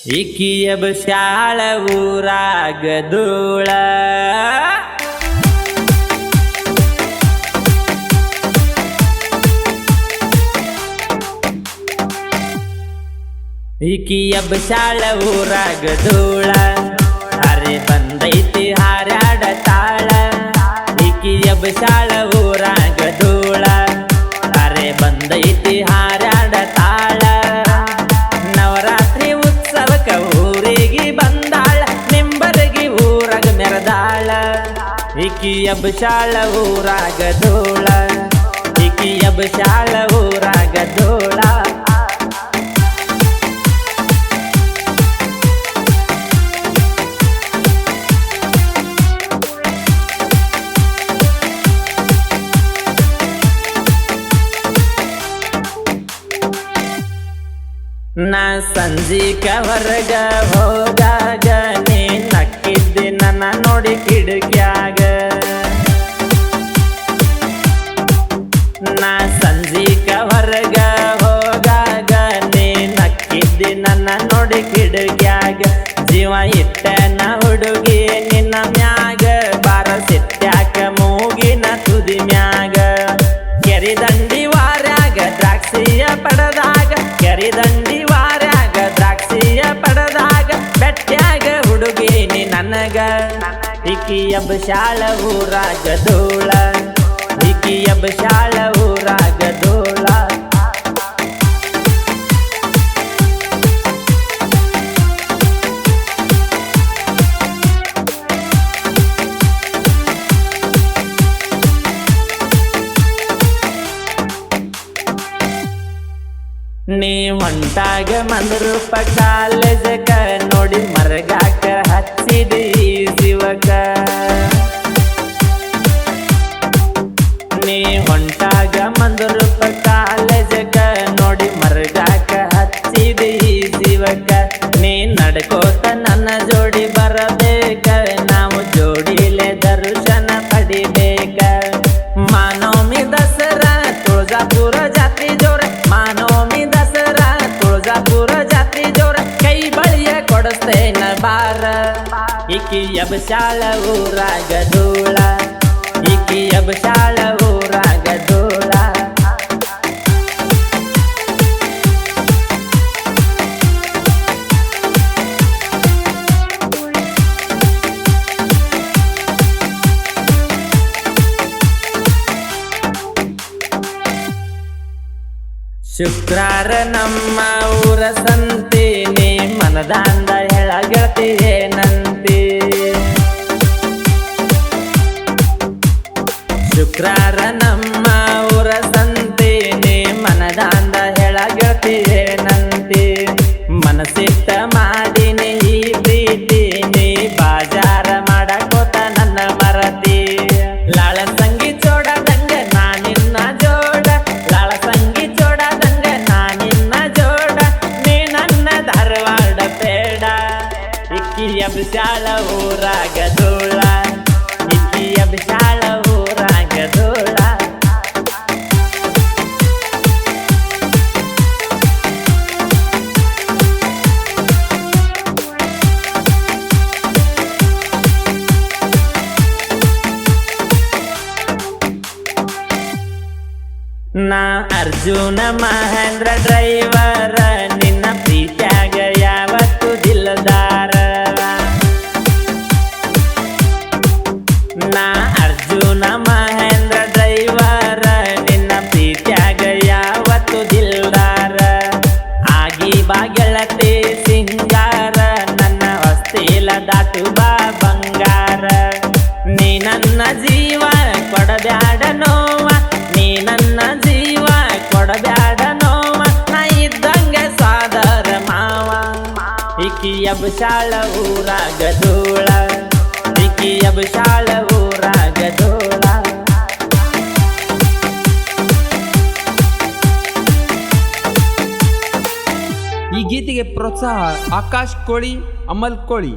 ಇಕಿಯ ಬಶಾಳ ಊರಾಗ ಧೂಳ ಇಕಿಯ ಬಶಾಳ ಊರಾಗ ಧೂಳ ಅರೆ ಬಂದೈತಿ ಹಾರಾಡ ತಾಳ ಇಕಿಯ ಬಶಾಳ ಊರಾಗ ಧೂಳ ಅರೆ ಬಂದೈತಿ ಹಾರಾಡ ತಾಳ ನವರಾತ್ರಿ ಉತ್ಸವಕ ಊರಿಗೆ ಬಂದಾಳ ನಿಂಬರಗಿ ಊರಾಗ ಮೆರದಾಳ ಇಕಿಯ ಬಶಾಳ ಊರಾಗ ಧೂಳ ಇಕಿಯ ಬಶಾಳ ಊರಾಗ ಧೂಳ ನಾ ಸಂಜಿಕ ಹೊರಗ ಹೋಗಾಗ ನೀ ನಕ್ಕಿದ್ದೆ ನನ್ನ ನೋಡಿ ಕಿಡಕ್ಯಾಗ ನಾ ಸಂಜಿಕ ಹೊರಗ ಹೋಗಾಗ ನೀ ನಕ್ಕಿದ್ದೆ ನನ್ನ ನೋಡಿ ಕಿಡಕ್ಯಾಗ ಜೀವ ಇಟ್ಟನ ಹುಡುಗಿ ನಿನ್ನ ಮ್ಯಾಗ ಬಾರ ಸಿಟ್ಟ್ಯಾಕ ಮೂಗಿನ ತುದಿ ಮ್ಯಾಗ ಕೆರಿದಂಡಿ ವಾರ್ಯಾಗ ದ್ರಾಕ್ಷಿಯ ಪಡದಾಗ ಕೆರಿದಂಡಿ ವಾರ್ಯಾಗ ದ್ರಾಕ್ಷಿಯ ಪಡದಾಗ ಬೆಟ್ಟ್ಯಾಗ ಹುಡುಗಿ ನೀ ನನಗ ಇಕಿಯ ಬಶಾಳ ಊರಾಗ ಧೂಳ ಇಕಿಯ ಬಶಾಳ ಊರಾಗ ಧೂಳ ನೀ ಹೊಂಟಾಗ ಮಂದ್ರೂಪ ಕಾಲೇಜಕ ನೋಡಿ ಮರಗಾಕ ಹಚ್ಚಿದಿ ಶಿವಕ ನೀ ಹೊಂಟಾಗ ಮಂದ್ರೂಪ ಕಾಲೇಜಕ ನೋಡಿ ಮರಗಾಕ ಹಚ್ಚಿದಿ ಶಿವಕ ನೀ ನಡ್ಕೋತ ನನ್ನ ಜೋಡಿ ಬರಬೇಕ ನಾವು ಜೋಡಿಲೆ ದರ್ಶನ ಪಡಿಬೇಕ ಮಾನವಮಿ ದಸರಾ ತುಳಜಾಪುರ ಜಾತ್ರಿ ಜೋರ ಮಾನವಮಿ ದಸರಾ ತುಳಜಾಪುರ ಜಾತ್ರಿ ಜೋರ ಕೈ ಬಳಿಯ ಕೊಡಸ್ತೇನ ಬಾರ ಇಕಿಯ ಬಶಾಳ ಊರಾಗ ಧೂಳ ಇಕಿಯ ಬಶಾಳ ಊರಾಗ ಧೂಳ ಶುಕ್ರಾರ ನಮ್ಮ ಊರ ಸಂತೆ ನೀ ಮನದಾಂದ ಹೇಳ ಗೆಳತಿ ಏನಂತಿ ಶುಕ್ರಾರ ನಮ್ಮ ಊರ ಸಂತೆ ನೀ ಮನದಾಂದ ಹೇಳ ಗೆಳತಿ ಏನಂತಿ ಮನಸ್ಸಿಟ್ಟ ಮಾಡಿನಿ ಈ ಪ್ರೀತಿ ನೀ ಬಾಜಾರ ಮಾಡಕೋತ ನನ್ನ ಮರತಿ ಲಾಳ ಸಂಗಿ ಚೋಡದಂಗ ನಾನಿನ್ನ ಜೋಡ ಲಾಳ ಸಂಗಿ ಚೋಡದಂಗ ನಾನಿನ್ನ ಜೋಡ ನೀ ನನ್ನ ಧಾರವಾಡ ಬೇಡ ಇಕ್ಕಿಯ ಬಶಾಳ ಊರಾಗ ಧೂಳ ಇಕ್ಕಿಯ ಬಶಾಳ ಊರಾಗ ಧೂಳ ನಾ ಅರ್ಜುನ ಮಹೇಂದ್ರ ಡ್ರೈವರ ನಿನ್ನ ಪ್ರೀತ್ಯಾಗ ಯಾವತ್ತು ದಿಲ್ದಾರ ನಾ ಅರ್ಜುನ ಮಹೇಂದ್ರ ಡ್ರೈವರ ನಿನ್ನ ಪ್ರೀತ್ಯಾಗ ಯಾವತ್ತು ದಿಲ್ದಾರ ಆಗಿ ಬಾ ಗೆಳತಿ ಸಿಂಗಾರ ನನ್ನ ಹೊಸ್ತಿಲ ದಾಟು ಬಾ ಬಂಗಾರ ನೀ ನನ್ನ ಜೀವ ಕೊಡಬ್ಯಾಡ ನೋವ ನೀ ನನ್ನ ಜೀವ ಕೊಡಬ್ಯಾಡ ನೋವ ನಾ ಇದ್ದಂಗ ಸಾದರ ಮಾವ ಇಕಿಯ ಬಶಾಳ ಊರಾಗ ಧೂಳ ಇಕಿಯ ಬಶಾಳ ಊರಾಗ ಧೂಳ ಈ ಗೀತೆಗೆ ಪ್ರೋತ್ಸಾಹ ಆಕಾಶ್ ಕೋಳಿ ಅಮಲ್ ಕೋಳಿ.